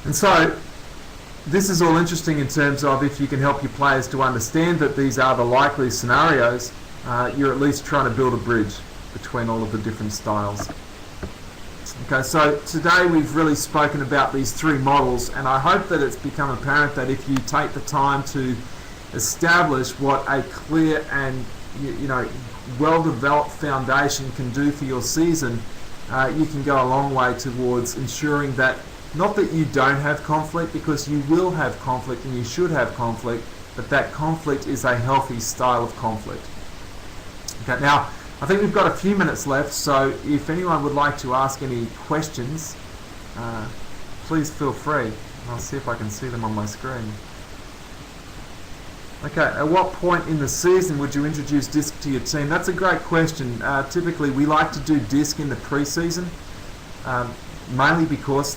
And so this is all interesting in terms of if you can help your players to understand that these are the likely scenarios, you're at least trying to build a bridge between all of the different styles. Okay, so today we've really spoken about these three models, and I hope that it's become apparent that if you take the time to establish what a clear and well-developed foundation can do for your season, you can go a long way towards ensuring that, not that you don't have conflict, because you will have conflict and you should have conflict, but that conflict is a healthy style of conflict. Okay, now I think we've got a few minutes left, so if anyone would like to ask any questions, please feel free. I'll see if I can see them on my screen. Okay, at what point in the season would you introduce disc to your team? That's a great question. Typically we like to do disc in the pre-season, mainly because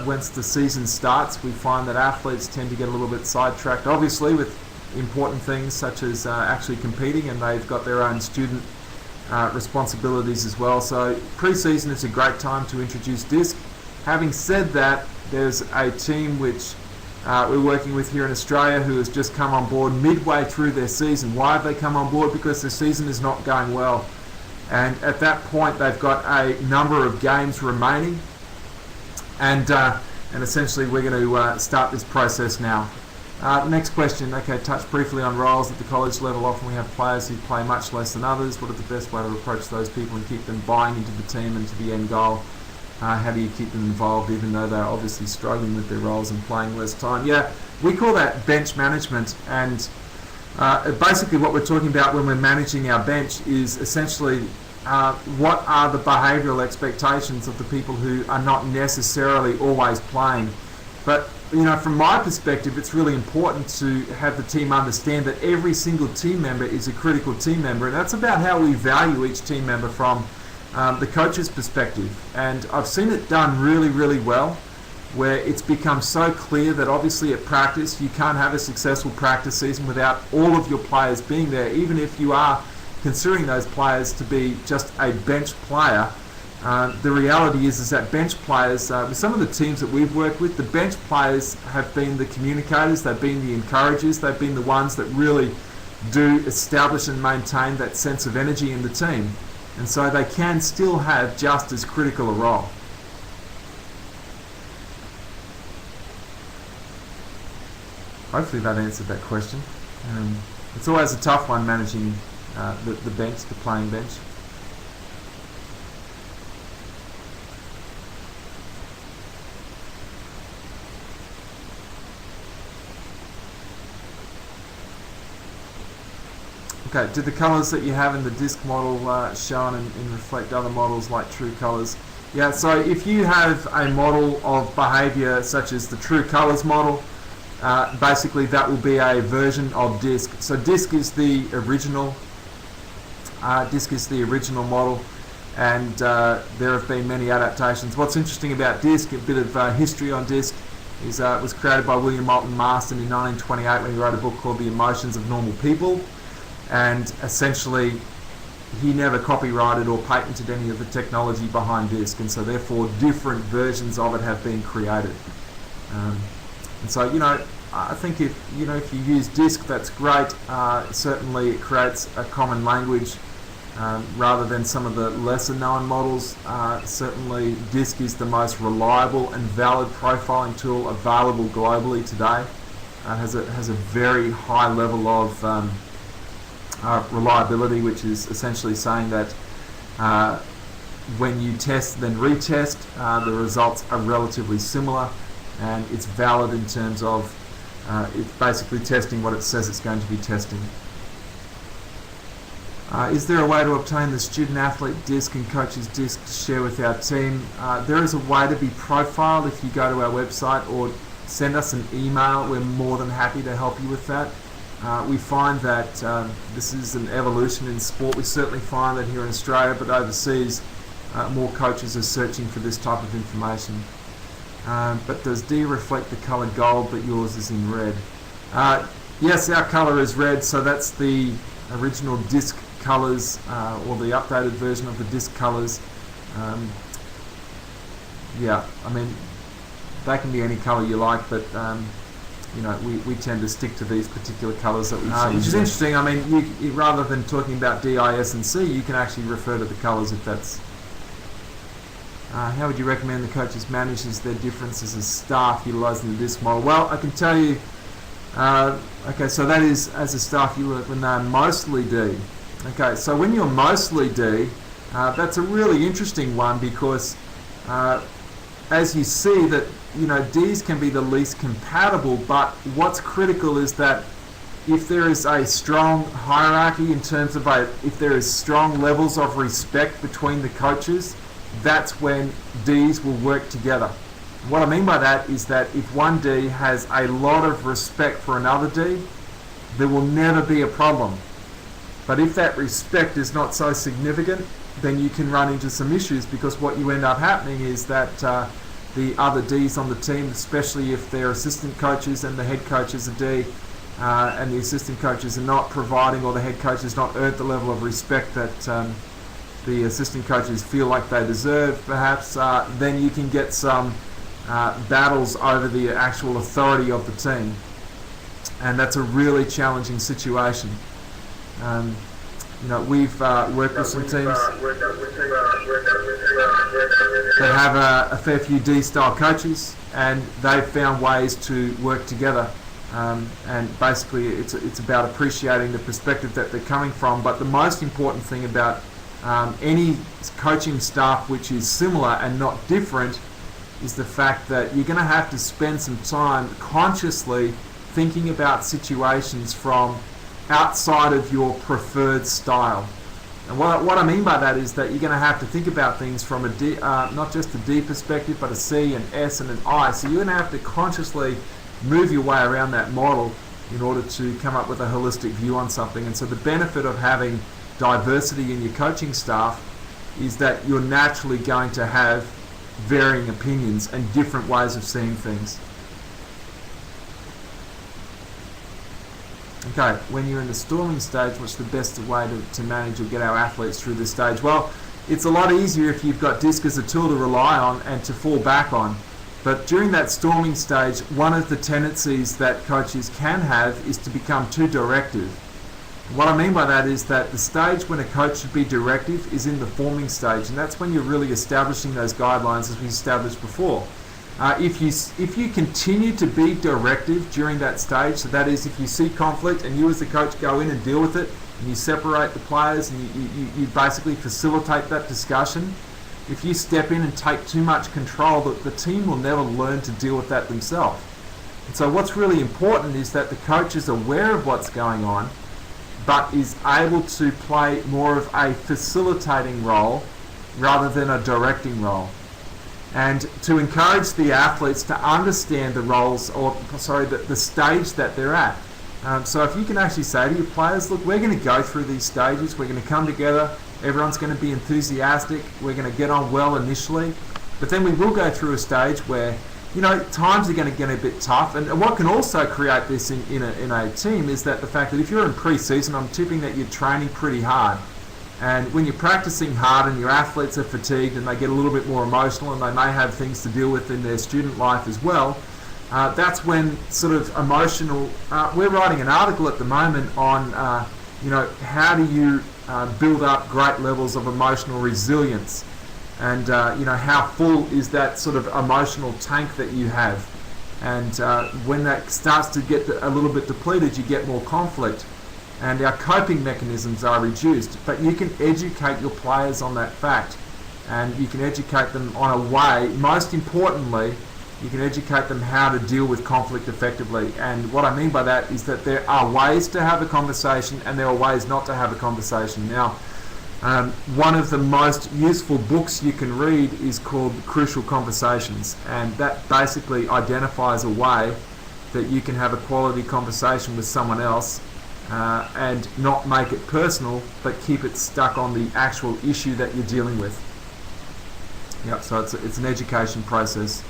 once the season starts we find that athletes tend to get a little bit sidetracked, obviously with important things such as actually competing, and they've got their own student responsibilities as well. So pre-season is a great time to introduce disc. Having said that, there's a team which we're working with here in Australia who has just come on board midway through their season. Why have they come on board? Because their season is not going well, and at that point they've got a number of games remaining, and essentially we're going to start this process now. Next question. Okay, touch briefly on roles at the college level. Often we have players who play much less than others. What is the best way to approach those people and keep them buying into the team and to the end goal? How do you keep them involved even though they're obviously struggling with their roles and playing less time? Yeah, we call that bench management, and basically what we're talking about when we're managing our bench is essentially what are the behavioural expectations of the people who are not necessarily always playing. But from my perspective, it's really important to have the team understand that every single team member is a critical team member, and that's about how we value each team member from the coach's perspective. And I've seen it done really, really well, where it's become so clear that obviously at practice you can't have a successful practice season without all of your players being there, even if you are considering those players to be just a bench player. The reality is that bench players, with some of the teams that we've worked with, the bench players have been the communicators, they've been the encouragers, they've been the ones that really do establish and maintain that sense of energy in the team. And so they can still have just as critical a role. Hopefully that answered that question. It's always a tough one managing the bench, the playing bench. Okay, do the colours that you have in the disc model shown and reflect other models like true colours? Yeah, so if you have a model of behaviour such as the true colours model, basically that will be a version of disc. So disc is the original model, and there have been many adaptations. What's interesting about disc, a bit of history on disc, is it was created by William Moulton Marston in 1928 when he wrote a book called The Emotions of Normal People. And essentially he never copyrighted or patented any of the technology behind disc, and so therefore different versions of it have been created. And so I think if you use disc, that's great. Certainly it creates a common language rather than some of the lesser known models. Certainly disc is the most reliable and valid profiling tool available globally today. Has a very high level of reliability, which is essentially saying that when you test then retest, the results are relatively similar, and it's valid in terms of it's basically testing what it says it's going to be testing. Is there a way to obtain the student athlete disc and coach's disc to share with our team? There is a way to be profiled if you go to our website or send us an email. We're more than happy to help you with that. We find that this is an evolution in sport. We certainly find that here in Australia, but overseas more coaches are searching for this type of information. But does D reflect the colour gold but yours is in red? Yes, our colour is red, so that's the original disc colours, or the updated version of the disc colours. Yeah, I mean, They can be any colour you like, but we tend to stick to these particular colours that we've seen. Which is interesting. I mean, you, rather than talking about D, I, S and C, you can actually refer to the colours if that's... how would you recommend the coaches manages their differences as staff utilising the DISC model? Well, I can tell you, okay, so that is as a staff you work when they're mostly D. Okay, so when you're mostly D, that's a really interesting one because as you see that, Ds can be the least compatible, but what's critical is that if there is a strong hierarchy in terms of if there is strong levels of respect between the coaches, that's when Ds will work together. What I mean by that is that if one D has a lot of respect for another D, there will never be a problem. But if that respect is not so significant, then you can run into some issues, because what you end up happening is that the other Ds on the team, especially if they're assistant coaches and the head coach is a D, and the assistant coaches are not providing, or the head coach has not earned the level of respect that the assistant coaches feel like they deserve, perhaps, then you can get some battles over the actual authority of the team. And that's a really challenging situation. We've worked with some teams that have a fair few D-style coaches, and they've found ways to work together. And basically, it's about appreciating the perspective that they're coming from. But the most important thing about any coaching staff which is similar and not different is the fact that you're going to have to spend some time consciously thinking about situations from outside of your preferred style. And what I mean by that is that you're going to have to think about things from a D, not just a D perspective, but a C, an S and an I. So you're going to have to consciously move your way around that model in order to come up with a holistic view on something. And so the benefit of having diversity in your coaching staff is that you're naturally going to have varying opinions and different ways of seeing things. Okay, when you're in the storming stage, what's the best way to manage or get our athletes through this stage? Well, it's a lot easier if you've got DISC as a tool to rely on and to fall back on. But during that storming stage, one of the tendencies that coaches can have is to become too directive. What I mean by that is that the stage when a coach should be directive is in the forming stage, and that's when you're really establishing those guidelines as we established before. If you continue to be directive during that stage, so that is if you see conflict and you as the coach go in and deal with it, and you separate the players and you basically facilitate that discussion, if you step in and take too much control, the team will never learn to deal with that themselves. And so what's really important is that the coach is aware of what's going on, but is able to play more of a facilitating role rather than a directing role. And to encourage the athletes to understand the roles, the stage that they're at. So if you can actually say to your players, look, we're going to go through these stages, we're going to come together, everyone's going to be enthusiastic, we're going to get on well initially, but then we will go through a stage where, times are going to get a bit tough. And what can also create this in a team is that the fact that if you're in pre-season, I'm tipping that you're training pretty hard. And when you're practicing hard and your athletes are fatigued and they get a little bit more emotional and they may have things to deal with in their student life as well, that's when sort of emotional... we're writing an article at the moment on, how do you build up great levels of emotional resilience, and how full is that sort of emotional tank that you have. And when that starts to get a little bit depleted, you get more conflict. And our coping mechanisms are reduced, but you can educate your players on that fact, and you can educate them on a way, most importantly, you can educate them how to deal with conflict effectively. And what I mean by that is that there are ways to have a conversation and there are ways not to have a conversation. Now, one of the most useful books you can read is called Crucial Conversations, and that basically identifies a way that you can have a quality conversation with someone else and not make it personal, but keep it stuck on the actual issue that you're dealing with. Yep, so it's an education process.